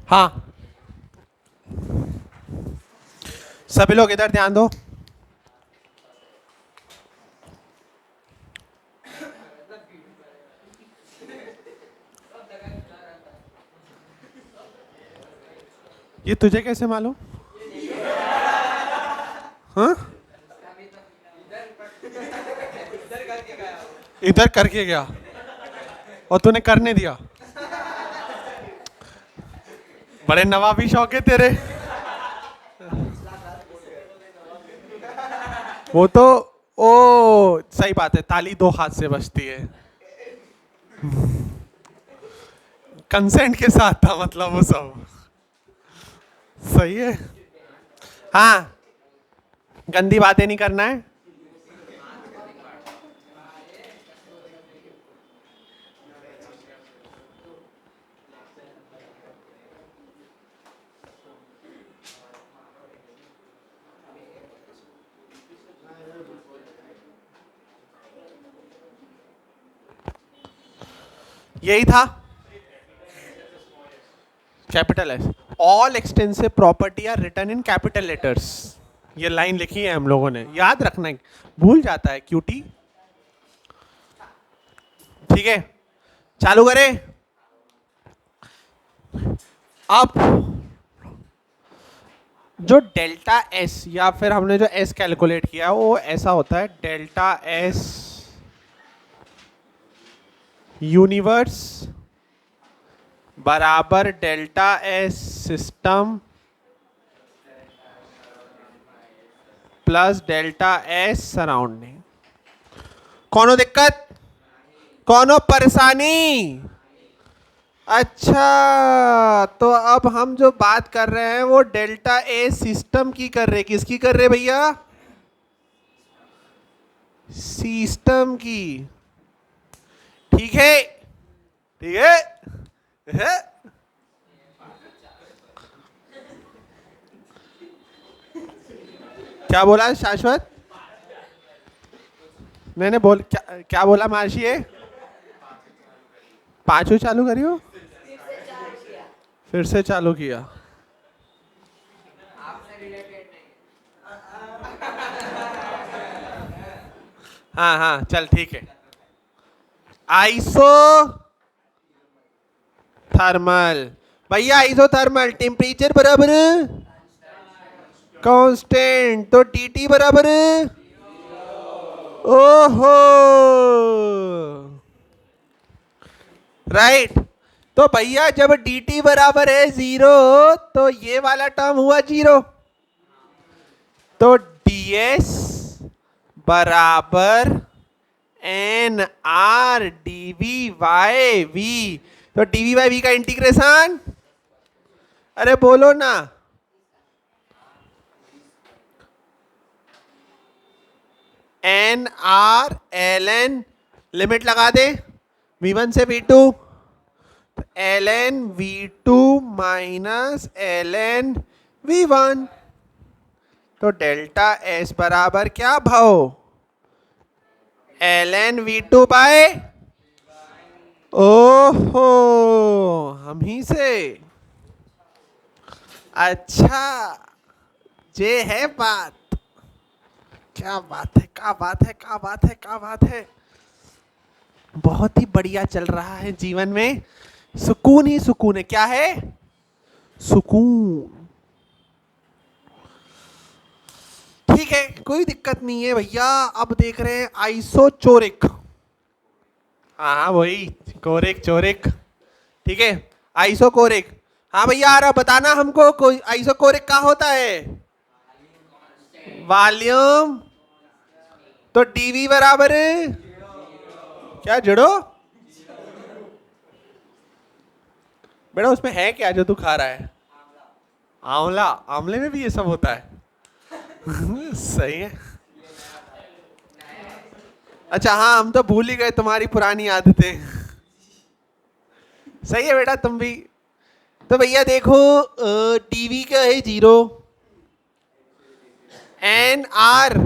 हाँ, सभी लोग इधर ध्यान दो। ये तुझे कैसे मालूम? हाँ, इधर करके गया और तूने करने दिया। बड़े नवाबी शौक है तेरे। वो तो, ओ सही बात है, ताली दो हाथ से बजती है। कंसेंट के साथ था मतलब वो सब। सही है। हाँ, गंदी बातें नहीं करना है। यही था capital S. All extensive property are written in capital letters. ये लाइन लिखी है हम लोगों ने, याद रखना है, भूल जाता है क्यूटी। ठीक है, चालू करें। अब जो डेल्टा एस, या फिर हमने जो एस कैलकुलेट किया वो ऐसा होता है, डेल्टा एस यूनिवर्स बराबर delta S system plus delta S surrounding. कौनो दिक्कत, कौनो परेशानी? अच्छा, तो अब हम जो बात कर रहे हैं वो डेल्टा ए सिस्टम की कर रहे, किसकी कर रहे भैया? सिस्टम की। ठीक है, ठीक है। क्या बोला शाश्वत? मैंने बोल क्या क्या बोला महर्षि? है पांचों चालू करियो, फिर से चालू किया। हाँ हाँ, चल ठीक है। आइसो थर्मल, भैया आइसो थर्मल टेम्परेचर बराबर कांस्टेंट, तो टीटी बराबर, ओहो राइट। तो भैया जब dt बराबर है 0 तो ये वाला टर्म हुआ 0, तो ds बराबर N R D V by V. तो डी वी वाई वी का इंटीग्रेशन, अरे बोलो ना, N R L N, limit लगा दे v1 से v2, L N V two minus L N v1। तो डेल्टा एस बराबर क्या भाव? L N V two by, ओहो हम ही से। अच्छा, ये है बात। क्या बात है, क्या बात है, क्या बात है, क्या बात है। बहुत ही बढ़िया चल रहा है जीवन में, सुकून ही सुकून है। क्या है? सुकून। ठीक है, कोई दिक्कत नहीं है भैया। अब देख रहे हैं आइसोचोरिक। हाँ हाँ वही, कोरिक चोरिक। ठीक है, आइसोकोरिक। हाँ भैया आ रहा, बताना हमको कोई आइसोकोरिक क्या होता है? वॉल्यूम। तो डीवी बराबर क्या जड़ो? बेटा उसमें है क्या जो तू खा रहा है? आंवला। आंवले में भी ये सब होता है? सही है। अच्छा हाँ, हम तो भूल ही गए तुम्हारी पुरानी आदतें। सही है बेटा, तुम भी। तो भैया देखो, टीवी का है 0, एन आर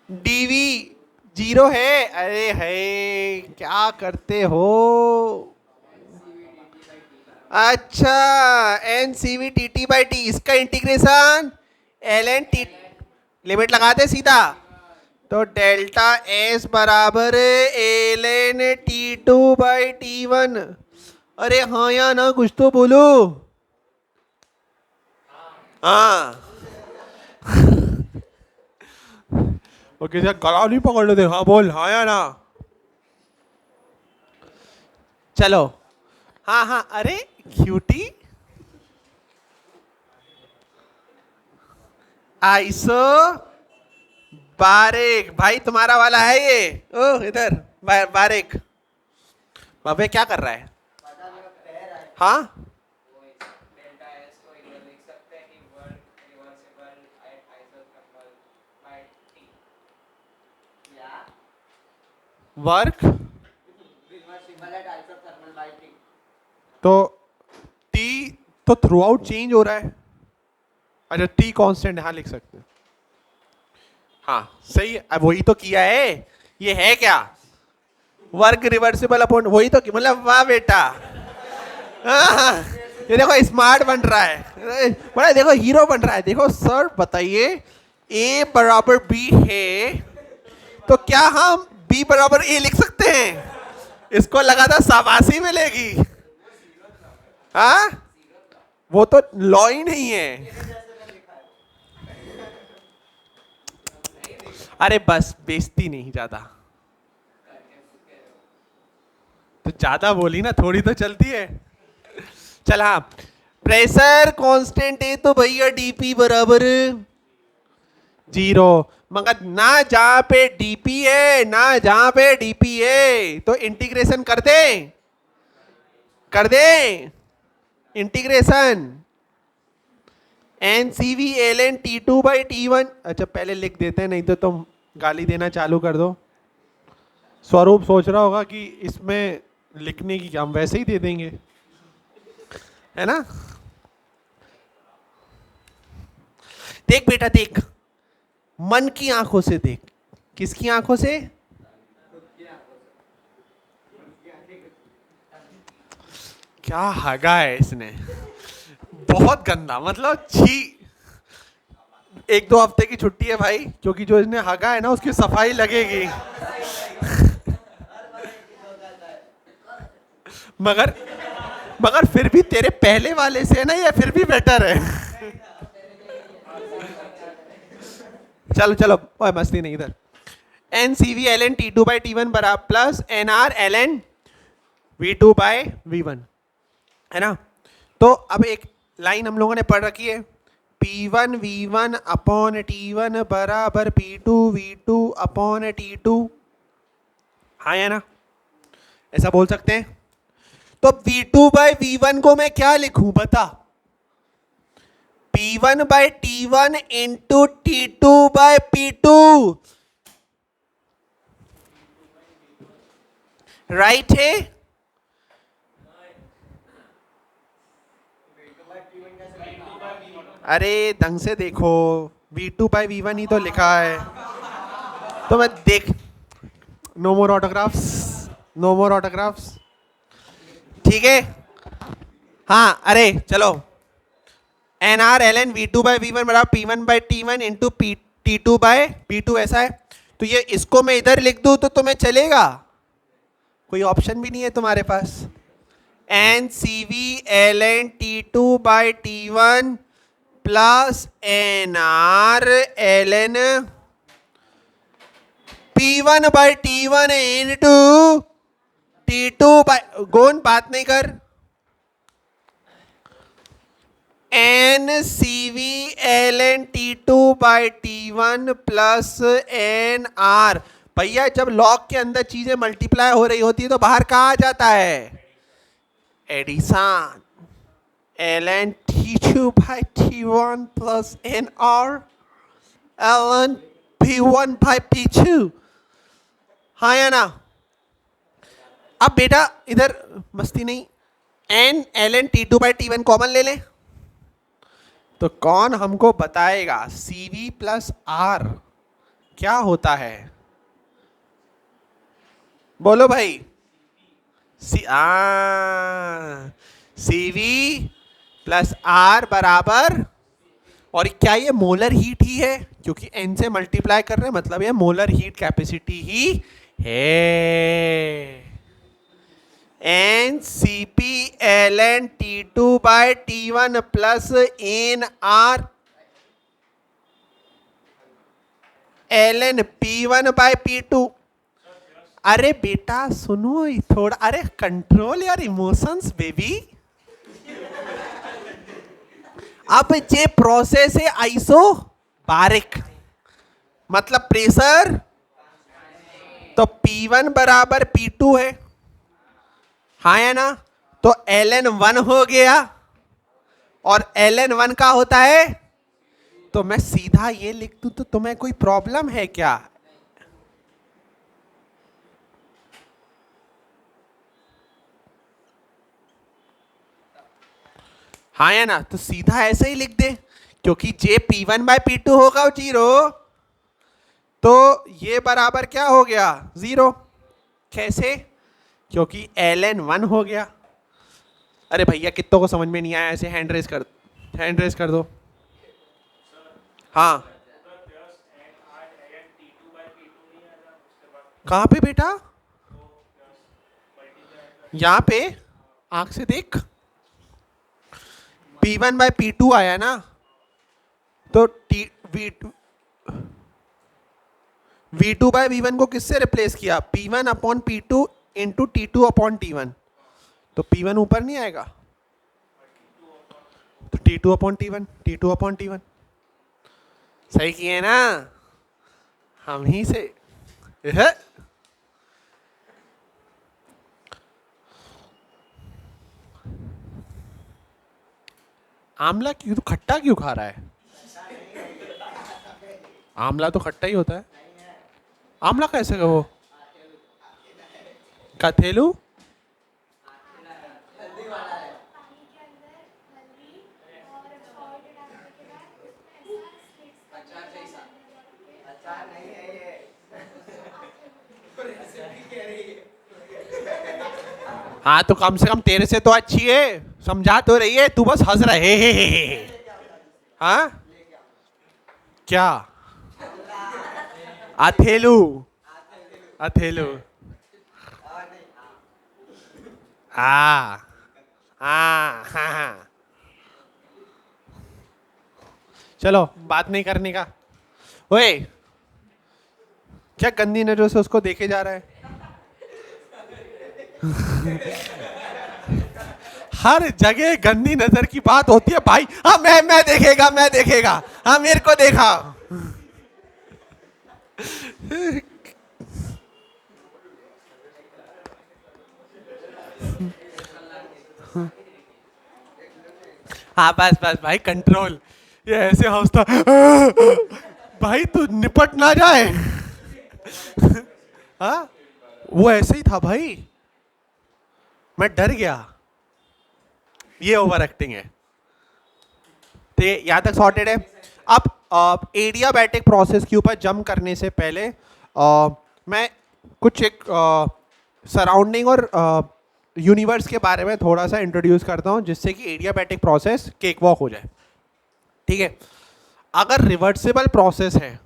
डीवी 0 है। अरे है, क्या करते हो? अच्छा, N C V T T by T, इसका integration L N T, limit लगा दे सीधा। तो डेल्टा एस बराबर L N T two by T one. अरे हाँ या ना, कुछ तो बोलो। हाँ ओके सर, गला नहीं पकड़ लेते। हाँ बोल, हाँ या ना। चलो, हाँ हाँ, अरे क्यूटी आइसो बारेक, भाई तुम्हारा वाला है ये। ओ इधर बारेक, बाबे क्या कर रहा है? हाँ वर्क, तो टी तो थ्रू आउट चेंज हो रहा है। अच्छा, टी कांस्टेंट यहाँ लिख सकते हैं। हाँ सही है, अब वही तो किया है। ये है क्या? वर्क रिवर्सिबल अपॉन, वही तो मतलब, वाह बेटा। हाँ, ये देखो स्मार्ट बन रहा है, बड़ा देखो हीरो बन रहा है। देखो सर बताइए, ए बराबर बी है तो क्या हम बी बराबर ए लिख सकते हैं? इसको लगा था शाबाशी मिलेगी। हाँ, वो तो लॉ ही नहीं है। अरे बस बेइज्जती नहीं ज्यादा, तो ज्यादा बोली ना, थोड़ी तो चलती है। चल हाँ, प्रेशर कांस्टेंट है तो भैया डीपी बराबर 0। मगर ना जहां पे डीपी है ना जहां पे डीपी है, तो इंटीग्रेशन कर दे integration N C V L N T two by T one. अच्छा पहले लिख देते हैं, नहीं तो तुम गाली देना चालू कर दो। स्वरूप सोच रहा होगा कि इसमें लिखने की, हम वैसे ही दे देंगे, है ना। देख बेटा देख, मन की आंखों से देख। किसकी आंखों से? क्या हगा है इसने, बहुत गंदा, मतलब छी। 1-2 हफ्ते की छुट्टी है भाई, क्योंकि जो इसने हगा है ना उसकी सफाई लगेगी। मगर मगर फिर भी तेरे पहले वाले से ना ये फिर भी बेटर है। चलो चलो, ओए मस्ती नहीं इधर। N C V L N T two by T one बराबर plus N R L N V two by V one, है ना। तो अब एक लाइन हम लोगों ने पढ़ रखी है, P one V one upon T one बराबर P two V two upon T two. हाँ या ना, ऐसा बोल सकते हैं। तो V two by V one को मैं क्या लिखूं बता? P one by T one into T two by P two, right है। अरे ढंग से देखो, v2 बाई वी वन ही तो लिखा है। तो मैं देख, no more autographs, no more autographs, ठीक है। हाँ अरे चलो, N R L N V two by V one बराबर P one by T one into P T two by P two, ऐसा है। तो ये इसको मैं इधर लिख दूं तो तुम्हें चलेगा? कोई ऑप्शन भी नहीं है तुम्हारे पास। N C V L N T two by T one plus N R L N P one by T one into T two by, गोन बात नहीं कर, N C V L N T two by T one plus N R. भैया जब log के अंदर चीजें multiply हो रही होती है तो बाहर कहा जाता है? Addition. L N T two by T one plus N R L N P one by P two. हाँ या ना। अब बेटा इधर मस्ती नहीं, N L N T two by T one common ले लें, तो कौन हमको बताएगा सी वी प्लस आर क्या होता है? बोलो भाई। CV प्लस R बराबर, और क्या ये मोलर हीट ही है? क्योंकि N से मल्टीप्लाई कर रहे हैं, मतलब ये मोलर हीट कैपेसिटी ही है। NCPln T2 by T1 plus NR ln P1 by P2। अरे बेटा सुनो थोड़ा, अरे कंट्रोल यार इमोशंस बेबी। अब ये प्रोसेस है आइसो बारिक, मतलब प्रेशर, तो P1 बराबर P2 है, हाँ है ना? तो ln1 हो गया, और ln1 का होता है, तो मैं सीधा ये लिख दूं तो तुम्हें कोई प्रॉब्लम है क्या? हाँ है ना? तो सीधा ऐसे ही लिख दे, क्योंकि जे P1 बाय P2 होगा 0, तो ये बराबर क्या हो गया 0। कैसे? क्योंकि ln1 हो गया। अरे भैया कितनों को समझ में नहीं आया? ऐसे हैंड रेस कर दो। हाँ कहाँ पे बेटा? यहाँ पे आंख से देख, P1 बाय P2 आया ना, तो V2 बाय V1 को किससे रिप्लेस किया? P1 upon P2 into T2 upon T1, तो P1 ऊपर नहीं आएगा, तो T2 upon T1, T2 upon T1। सही किए ना? हम ही से है। आमला क्यों तो खट्टा क्यों खा रहा है? आमला तो खट्टा ही होता है। आमला कैसे का वो कथेलू? हाँ तो कम से कम तेरे से तो अच्छी है, समझा तो रही है, तू बस हंस रहे है। हाँ क्या? अथेलू, अथेलू, हाँ हाँ हाँ। चलो बात नहीं करने का। ओए क्या गंदी नजरों से उसको देखे जा रहा है? हर जगह गंदी नजर की बात होती है भाई। हाँ मैं देखेगा, मैं देखेगा, हाँ मेरे को देखा। हाँ बस बस भाई कंट्रोल। ये ऐसे हौसला भाई तू निपट ना जाए। हाँ वो ऐसे ही था भाई, मैं डर गया। ये ओवर एक्टिंग है। तो ये यहाँ तक सॉर्टेड है। अब एडियाबैटिक प्रोसेस के ऊपर जंप करने से पहले मैं कुछ एक सराउंडिंग और यूनिवर्स के बारे में थोड़ा सा इंट्रोड्यूस करता हूँ, जिससे कि एडियाबैटिक प्रोसेस केक वॉक हो जाए। ठीक है? अगर रिवर्सिबल प्रोसेस है,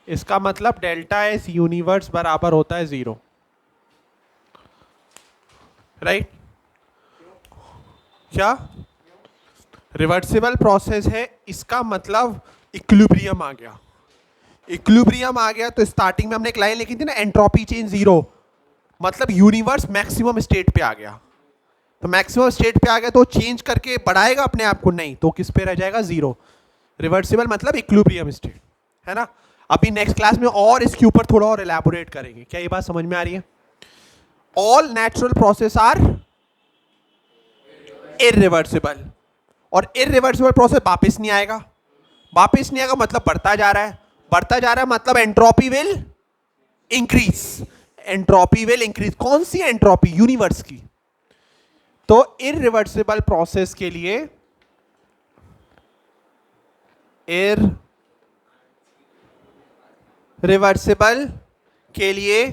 इसका मतलब डेल्टा एस यूनिवर्स बराबर होता है 0, राइट? क्या रिवर्सिबल प्रोसेस है, इसका मतलब इक्विलिब्रियम आ गया। इक्विलिब्रियम आ गया तो स्टार्टिंग में हमने एक लाइन लिखी थी ना, एंट्रोपी चेंज 0, मतलब यूनिवर्स मैक्सिमम स्टेट पे आ गया। तो मैक्सिमम स्टेट पे आ गया तो चेंज करके बढ़ाएगा अपने आप को? नहीं, तो किस पे रह जाएगा? 0। रिवर्सिबल मतलब इक्विलिब्रियम स्टेट, है ना? अभी नेक्स्ट क्लास में और इसके ऊपर थोड़ा और एलैबोरेट करेंगे। क्या ये बात समझ में आ रही है? All natural process are irreversible, और इरिवर्सिबल प्रोसेस वापस नहीं आएगा। वापस नहीं आएगा मतलब बढ़ता जा रहा है, बढ़ता जा रहा है मतलब entropy will increase. Entropy will increase. कौन सी एंट्रोपी? यूनिवर्स की। तो इरिवर्सिबल प्रोसेस के लिए रिवर्सिबल के लिए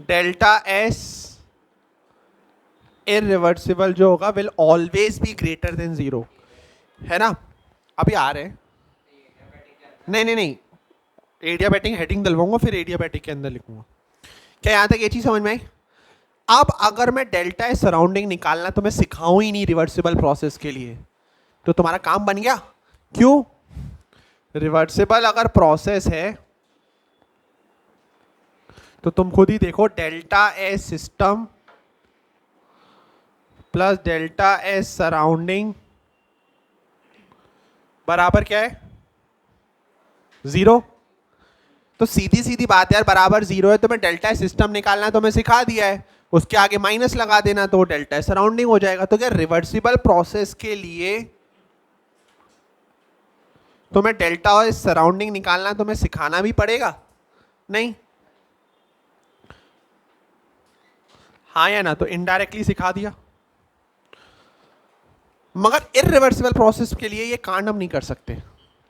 डेल्टा एस इररिवर्सिबल जो होगा will always be greater than 0, है ना? अभी आ रहे हैं। नहीं नहीं नहीं, एडियाबैटिक हेडिंग डलवाऊंगा फिर एडियाबैटिक के अंदर लिखूंगा। क्या यहाँ तक ये चीज समझ में आई? अब अगर मैं डेल्टा एस सराउंडिंग निकालना तो मैं सिखाऊं ही नहीं रिवर्सिबल प्रोसेस के लिए, तो तुम्हारा काम बन गया। क्यों? रिवर्सिबल अगर प्रोसेस है तो तुम खुद ही देखो, delta S system plus delta S surrounding बराबर क्या है? 0। तो सीधी सीधी बात है यार, बराबर 0 है तो मैं डेल्टा एस सिस्टम निकालना है तो मैं सिखा दिया है, उसके आगे माइनस लगा देना तो डेल्टा एस सराउंडिंग हो जाएगा। तो क्या रिवर्सिबल प्रोसेस के लिए तो मैं डेल्टा एस सराउंडिंग निकालना तो मैं सिखाना भी पड़ेगा? नहीं? हाँ या ना? तो इनडायरेक्टली सिखा दिया। मगर इररिवर्सिबल प्रोसेस के लिए ये कांड हम नहीं कर सकते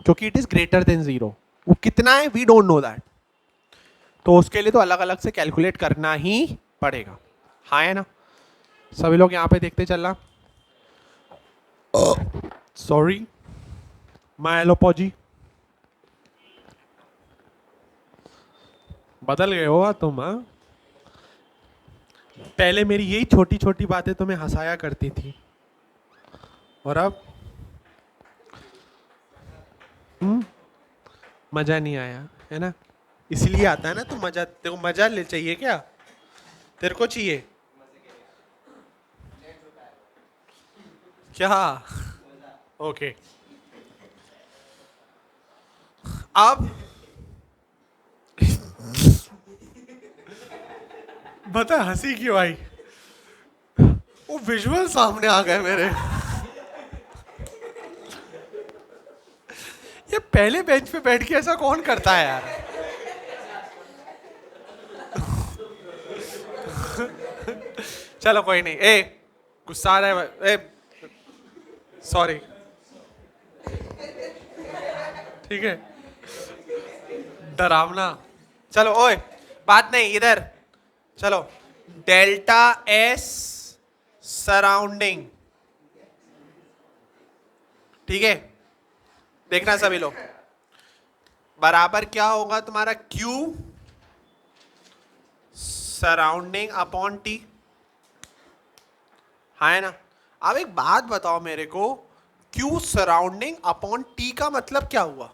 क्योंकि इट इज ग्रेटर देन 0। वो कितना है वी डोंट नो दैट, तो उसके लिए तो अलग अलग से कैलकुलेट करना ही पड़ेगा। हाँ है ना? सभी लोग यहाँ पे देखते चलना। सॉरी माय एलोपॉजी। बदल गए हो तुम, हाँ? पहले मेरी यही छोटी छोटी बातें तुम्हें हंसाया करती थी और अब मजा नहीं आया, है ना? इसलिए आता है ना तो मजा। तेरे को मजा ले चाहिए क्या? तेरे को चाहिए क्या? ओके। अब बता हंसी क्यों आई? वो विजुअल सामने आ गए मेरे। ये पहले बेंच पे बैठ के ऐसा कौन करता है यार? चलो कोई नहीं। ए गुस्सा आ रहा है? ए सॉरी, ठीक है? डरावना। चलो ओए, बात नहीं इधर। चलो डेल्टा एस सराउंडिंग, ठीक है? देखना सभी लोग, बराबर क्या होगा तुम्हारा? Q surrounding upon T। हाँ है ना? अब एक बात बताओ मेरे को, Q सराउंडिंग अपॉन T का मतलब क्या हुआ?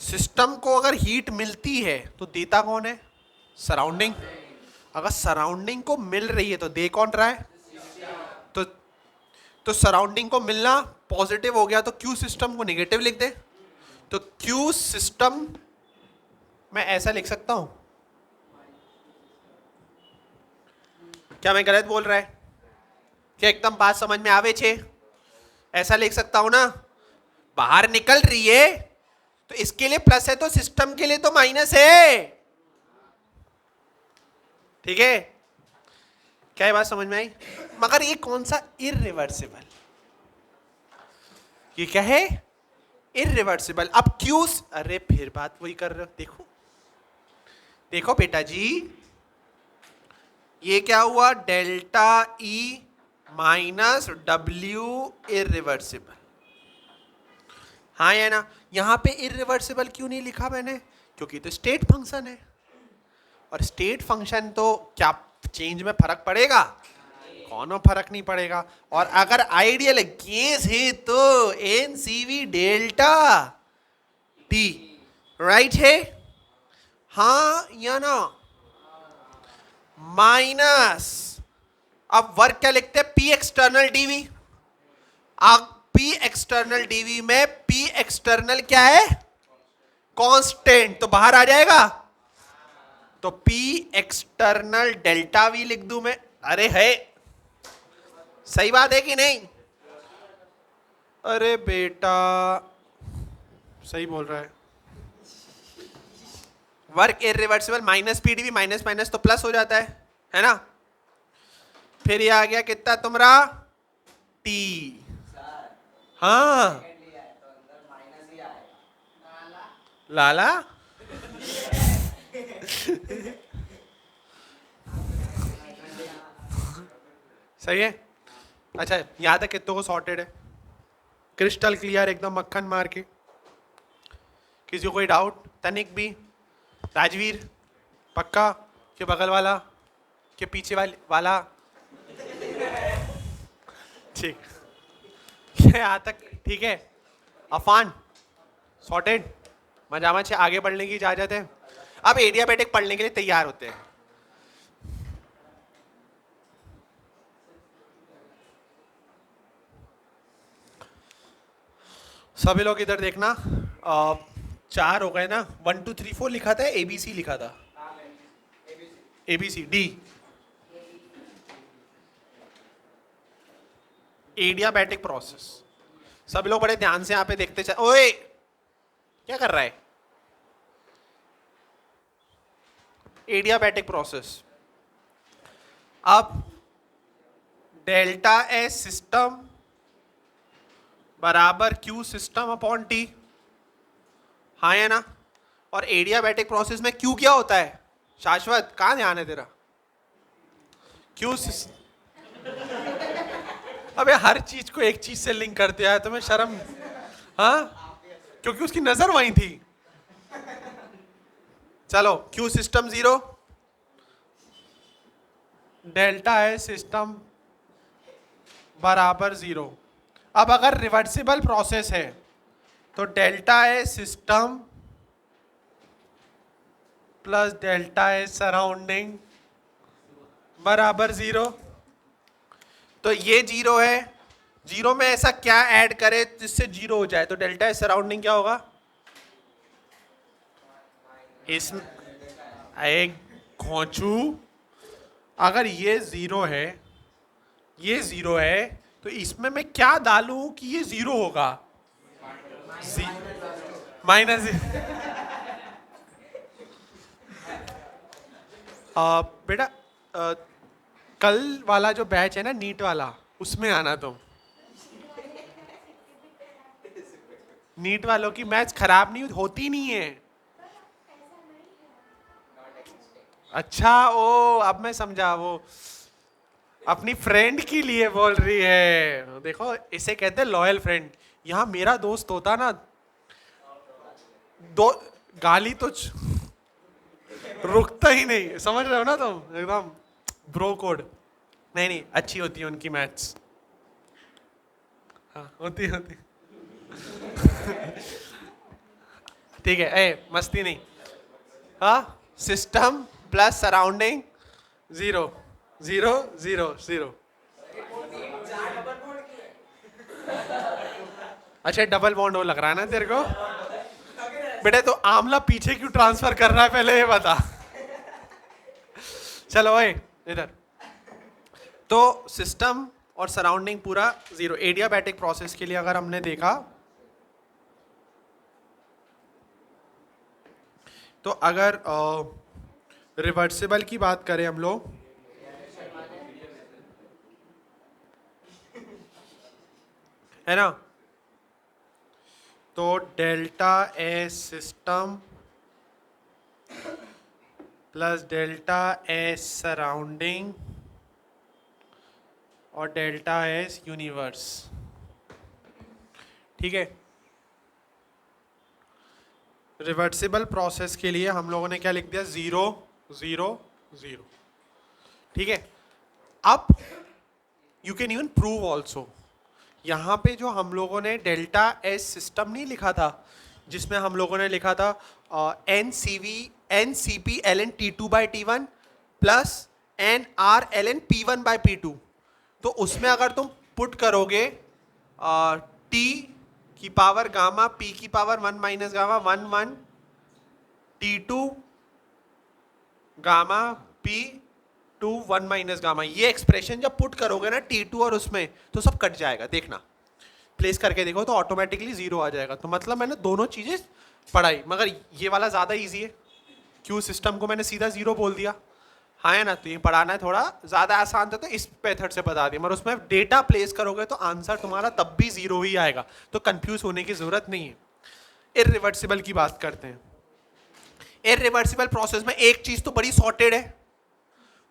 सिस्टम को अगर हीट मिलती है तो देता कौन है? सराउंडिंग। अगर सराउंडिंग को मिल रही है तो दे कौन रहा है? तो सराउंडिंग को मिलना पॉजिटिव हो गया तो क्यू सिस्टम को नेगेटिव लिख दे। तो क्यू सिस्टम मैं ऐसा लिख सकता हूं क्या? मैं गलत बोल रहा है क्या? एकदम बात समझ में आवे छे? ऐसा लिख सकता हूं ना? बाहर निकल रही है तो इसके लिए प्लस है तो सिस्टम के लिए तो माइनस है, ठीक है? क्या ये बात समझ में आई? मगर ये कौन सा इररिवर्सिबल? ये क्या है? इररिवर्सिबल। अब क्यू, अरे फिर बात वही कर रहे हो। देखो देखो बेटा जी, ये क्या हुआ? Delta E minus W irreversible. हाँ या ना? यहां पे इररिवर्सिबल क्यों नहीं लिखा मैंने? क्योंकि तो स्टेट फंक्शन है, और स्टेट फंक्शन तो क्या चेंज में फर्क पड़ेगा? कोनो फर्क नहीं पड़ेगा। और अगर आइडियल केस है तो N C V delta T right है? हाँ या ना? माइनस, अब वर्क क्या लिखते हैं? P external DV. अब पी एक्सटर्नल डीवी में पी एक्सटर्नल क्या है? कांस्टेंट, तो बाहर आ जाएगा। तो पी एक्सटर्नल डेल्टा वी लिख दूं मैं? अरे है, सही बात है कि नहीं? अरे बेटा सही बोल रहा है। Work irreversible minus PDV, minus minus तो प्लस हो जाता है ना? फिर ये आ गया कितना तुम्हारा? टी। हाँ लाला सही है। अच्छा यहाँ तक कितनों को सॉर्टेड है? क्रिस्टल क्लियर एकदम मक्खन मार के। किसी को कोई डाउट? तनिक भी? राजवीर पक्का? के बगल वाला? के पीछे वाला? ठीक यहाँ तक ठीक है। अफान सॉर्टेड, मजामा से आगे बढ़ने की इजाजत है। अब एडियाबेटिक पढ़ने के लिए तैयार होते हैं। सभी लोग इधर देखना। 4 हो गए ना? 1 2 3 4 लिखा था, ABC लिखा था? ABC D। Adiabatic process. सभी लोग बड़े ध्यान से यहाँ पे देखते चल। ओए क्या कर रहा है? Adiabatic process. अब डेल्टा एस सिस्टम बराबर क्यू सिस्टम अपॉन टी, हाँ है ना? और एडियाबैटिक प्रोसेस में क्यू क्या होता है? शाश्वत कहाँ ध्यान है तेरा? क्यू अबे हर चीज को एक चीज से लिंक करते हैं, तुम्हें शर्म? हाँ क्योंकि उसकी नजर वहीं थी। चलो Q system 0, delta S system बराबर 0। अब अगर रिवर्सिबल प्रोसेस है तो delta S system plus delta S surrounding बराबर 0। तो ये 0 है। 0 में ऐसा क्या ऐड करे जिससे 0 हो जाए? तो डेल्टा एस सराउंडिंग क्या होगा? इसमें एक घोंचू, अगर ये 0 है, ये 0 है, तो इसमें मैं क्या डालूं कि ये 0 होगा? माइनस। बेटा कल वाला जो बैच है ना नीट वाला, उसमें आना तुम। नीट वालों की मैथ्स खराब नहीं होती नहीं है। अच्छा ओ अब मैं समझा, वो अपनी फ्रेंड के लिए बोल रही है। देखो इसे कहते हैं लॉयल फ्रेंड। यहाँ मेरा दोस्त होता ना, दो गाली तो रुकता ही नहीं, समझ रहे हो ना तुम? एकदम ब्रो कोड। नहीं नहीं अच्छी होती है उनकी मैथ्स। हाँ होती होती। ठीक है ए मस्ती नहीं। हाँ सिस्टम प्लस सराउंडिंग 0 0 0 0। अच्छा डबल बॉन्ड हो लग रहा है ना तेरे को? बेटे तो आमला पीछे क्यों ट्रांसफर कर रहा है पहले ये बता। चलो ओए इधर। तो सिस्टम और सराउंडिंग पूरा 0। एडियाबैटिक प्रोसेस के लिए अगर हमने देखा तो अगर रिवर्सिबल की बात करें हम लोग, है ना? तो delta S system plus delta S surrounding और डेल्टा एस यूनिवर्स, ठीक है? रिवर्सिबल प्रोसेस के लिए हम लोगों ने क्या लिख दिया? 0 0 0, ठीक है? अब you can even prove also. यहाँ पे जो हम लोगों ने डेल्टा एस सिस्टम नहीं लिखा था, जिसमें हम लोगों ने लिखा था NCP ln T2 by T1 plus NR ln P1 by P2, तो उसमें अगर तुम पुट करोगे T की पावर गामा P की power 1 minus gamma 1 1 T2 gamma P2 1 minus gamma, ये एक्सप्रेशन जब पुट करोगे ना T2 और उसमें, तो सब कट जाएगा। देखना प्लेस करके देखो तो ऑटोमेटिकली 0 आ जाएगा। तो मतलब मैंने दोनों चीजें पढ़ाई, मगर ये वाला ज्यादा इजी है। क्यू सिस्टम को मैंने सीधा 0 बोल दिया, हाँ है ना? तो ये पढ़ाना है थोड़ा ज्यादा आसान था, तो इस मेथड से बता दिया। मगर उसमें डेटा प्लेस करोगे तो आंसर तुम्हारा तब भी 0 ही आएगा, तो कंफ्यूज होने की जरूरत नहीं है। इररिवर्सिबल की बात करते हैं। इररिवर्सिबल प्रोसेस में एक चीज तो बड़ी सॉर्टेड है,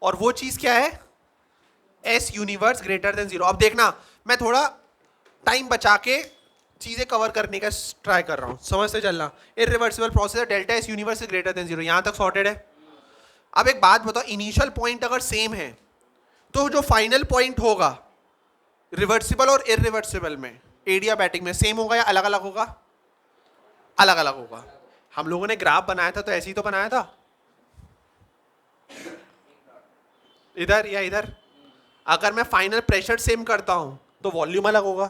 और वो चीज क्या है? S universe greater than zero. अब देखना, मैं थोड़ा टाइम बचा के चीजें कवर करने का ट्राई कर रहा हूं, समझते चलना। Irreversible process, delta S universe greater than zero, यहां तक सॉर्टेड है। अब एक बात बताओ, इनिशियल पॉइंट अगर सेम है तो जो फाइनल पॉइंट होगा रिवर्सिबल और इरिवर्सिबल में, एडियाबैटिक में, सेम होगा या अलग अलग होगा? अलग अलग होगा। हम लोगों ने ग्राफ बनाया था तो ऐसे ही तो बनाया था, इधर या इधर। अगर मैं फाइनल प्रेशर सेम करता हूं तो वॉल्यूम अलग होगा,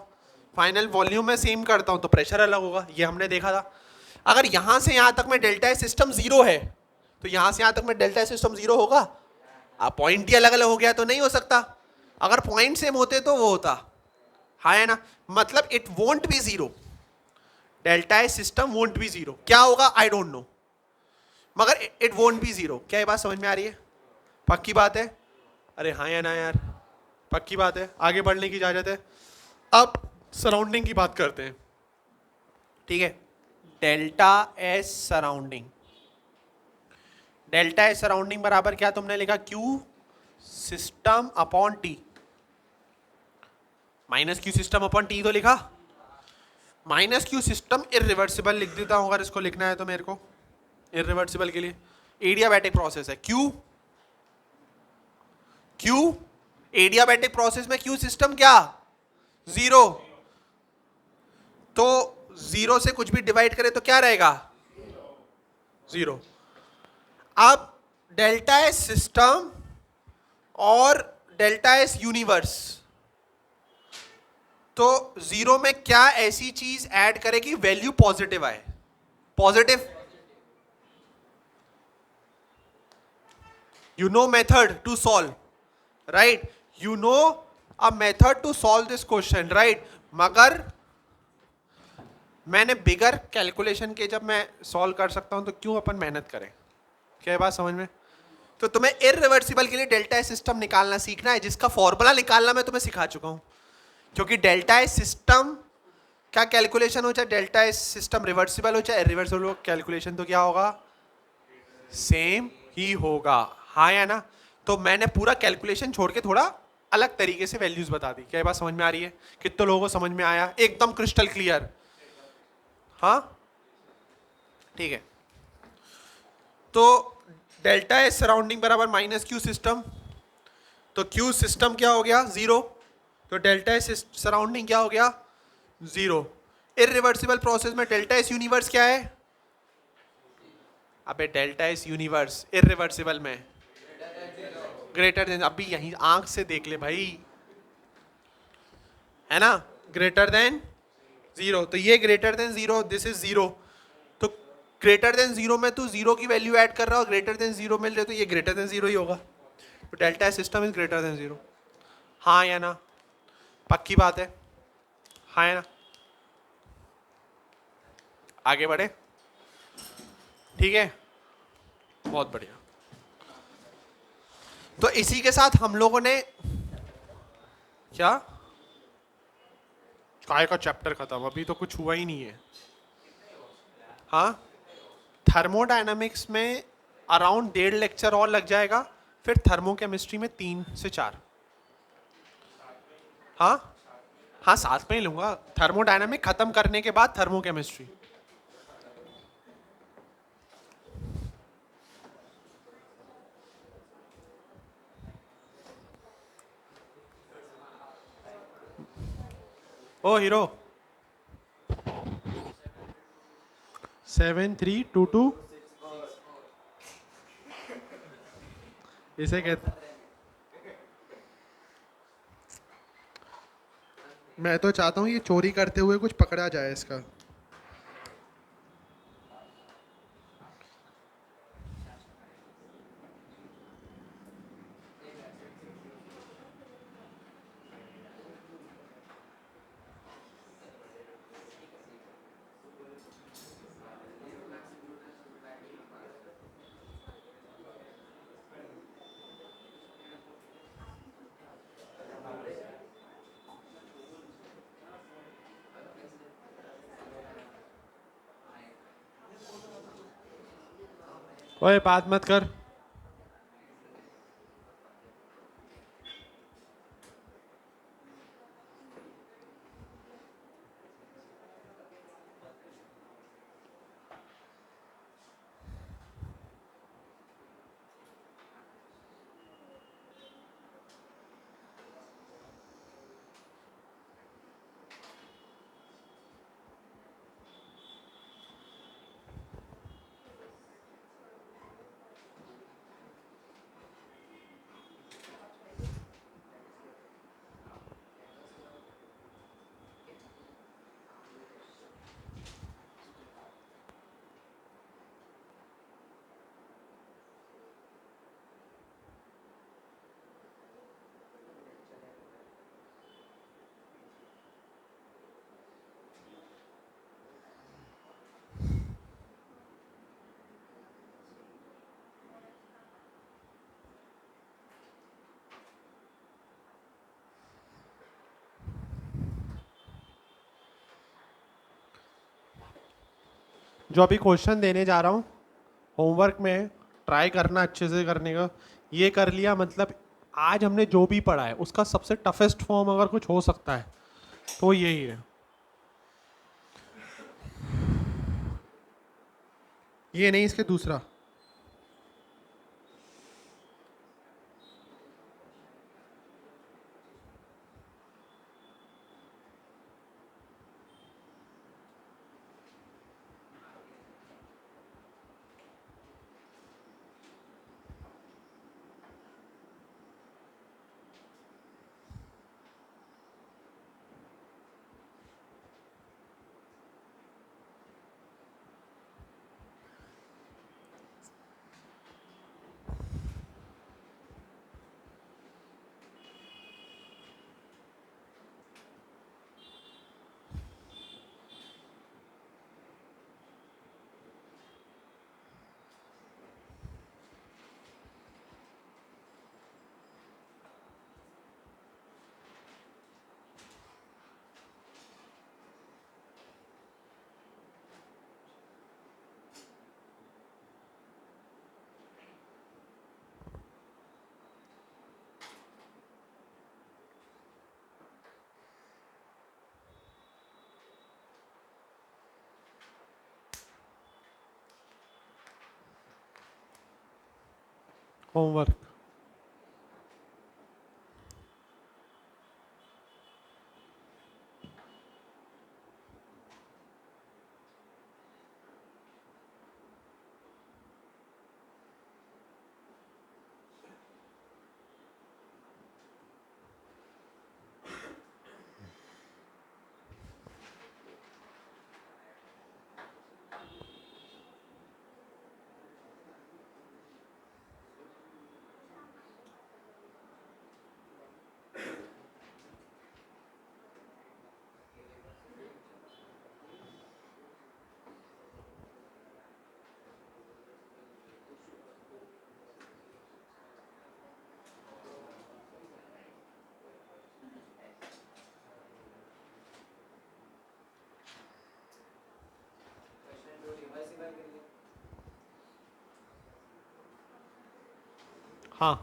फाइनल वॉल्यूम में सेम करता हूं तो प्रेशर अलग होगा, ये हमने देखा था। अगर यहां से यहां तक में डेल्टा सिस्टम जीरो है तो यहां से यहां तक में डेल्टा सिस्टम जीरो होगा? अब पॉइंट ही अलग अलग हो गया तो नहीं हो सकता। अगर पॉइंट सेम होते तो वो होता, हाँ है ना? मतलब it won't be zero, delta system won't be zero. क्या होगा आई डोंट नो, मगर इट वोंट बी जीरो। क्या ये बात समझ में आ रही है? पक्की बात है? अरे हाँ या ना यार? पक्की बात है, आगे बढ़ने की इजाजत है। अब सराउंडिंग की बात करते हैं, ठीक है? Delta S surrounding, delta S surrounding बराबर क्या तुमने लिखा? Q system upon T, minus Q system upon T तो लिखा। माइनस क्यू सिस्टम इरिवर्सिबल लिख देता हूं अगर इसको लिखना है तो मेरे को, इरिवर्सिबल के लिए एडियाबैटिक प्रोसेस है। क्यू क्यू एडियाबैटिक प्रोसेस में क्यू सिस्टम क्या? जीरो। तो जीरो से कुछ भी डिवाइड करे तो क्या रहेगा? जीरो। अब डेल्टा एस सिस्टम और डेल्टा एस यूनिवर्स, तो जीरो में क्या ऐसी चीज ऐड करे कि वैल्यू पॉजिटिव आए? Positive. You know method to solve, right? You know a method to solve this question, right? मगर मैंने बिगर कैलकुलेशन के जब मैं सॉल्व कर सकता हूं तो क्यों अपन मेहनत करें? क्या बात समझ में? तो तुम्हें इरिवर्सिबल के लिए डेल्टा सिस्टम निकालना सीखना है, जिसका फॉर्मूला निकालना मैं तुम्हें सिखा चुका हूं। क्योंकि डेल्टा सिस्टम क्या कैलकुलेशन हो, चाहे डेल्टा सिस्टम रिवर्सिबल हो चाहे इरिवर्सिबल हो, कैलकुलेशन तो क्या होगा? सेम ही होगा, हाँ या ना? तो मैंने पूरा कैलकुलेशन छोड़ के थोड़ा अलग तरीके से वैल्यूज बता दी। क्या बात समझ में आ रही है? कितने लोगों को समझ में आया? एकदम क्रिस्टल क्लियर, हाँ? ठीक है। तो डेल्टा एस सराउंडिंग बराबर माइनस क्यू सिस्टम, तो क्यू सिस्टम क्या हो गया? जीरो। तो डेल्टा एस सराउंडिंग क्या हो गया? जीरो। इरिवर्सिबल प्रोसेस में डेल्टा एस यूनिवर्स क्या है? अबे डेल्टा एस यूनिवर्स इरिवर्सिबल में ग्रेटर देन, अभी यहीं आंख से देख ले भाई, है ना? ग्रेटर देन जीरो, तो ये greater than zero, this is zero. तो ग्रेटर देन जीरो में तू जीरो की वैल्यू ऐड कर रहा हो, ग्रेटर देन जीरो मिल रहे तो ये ग्रेटर देन जीरो ही होगा। तो delta system is greater than zero, हाँ या ना? पक्की बात है, हाँ या ना? आगे बढ़े, ठीक है? बहुत बढ़िया। तो इसी के साथ हम लोगों ने क्या, काय का चैप्टर खत्म? अभी तो कुछ हुआ ही नहीं है। हाँ, थर्मोडायनामिक्स में अराउंड 1.5 लेक्चर और लग जाएगा, फिर थर्मोकेमिस्ट्री में 3 से 4। हाँ हाँ, साथ में ही लूंगा। थर्मोडायनामिक खत्म करने के बाद थर्मोकेमिस्ट्री। ओ हीरो, 7322 इसे कहते, मैं तो चाहता हूँ ये चोरी करते हुए कुछ पकड़ा जाए इसका। ओए बात मत कर। जो अभी क्वेश्चन देने जा रहा हूँ होमवर्क में, ट्राई करना अच्छे से करने का। ये कर लिया मतलब आज हमने जो भी पढ़ा है उसका सबसे टफेस्ट फॉर्म अगर कुछ हो सकता है तो यही है। ये नहीं, इसके दूसरा। होमवर्क। हाँ,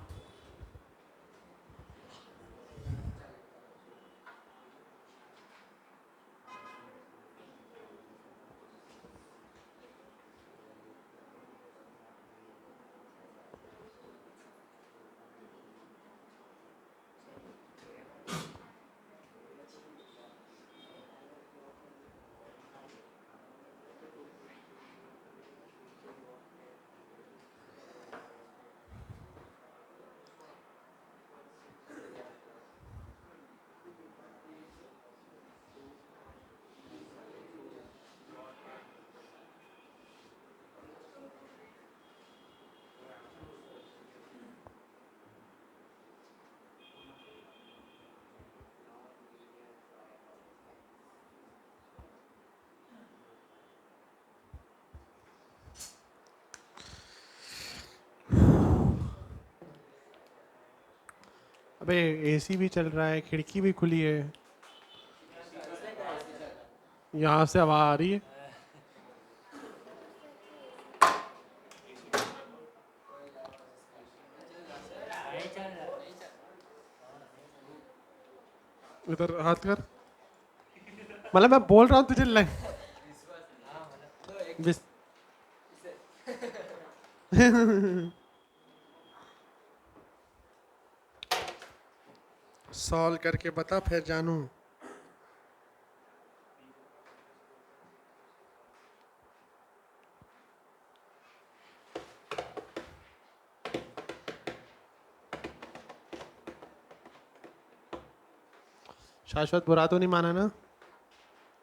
अबे एसी भी चल रहा है, खिड़की भी खुली है, यहाँ से हवा आ रही है। इधर हाथ कर, मतलब मैं बोल रहा हूँ तुझे लग बिस सॉल्व करके बता फिर जानू। शाश्वत बुरा तो नहीं माना ना?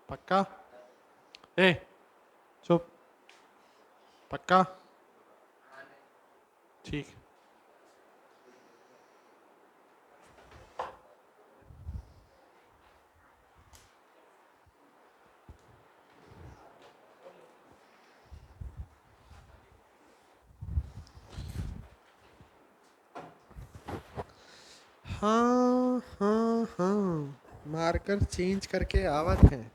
पक्का? ए चुप, पक्का? ठीक। हाँ हाँ हाँ, मार्कर चेंज करके आवत है।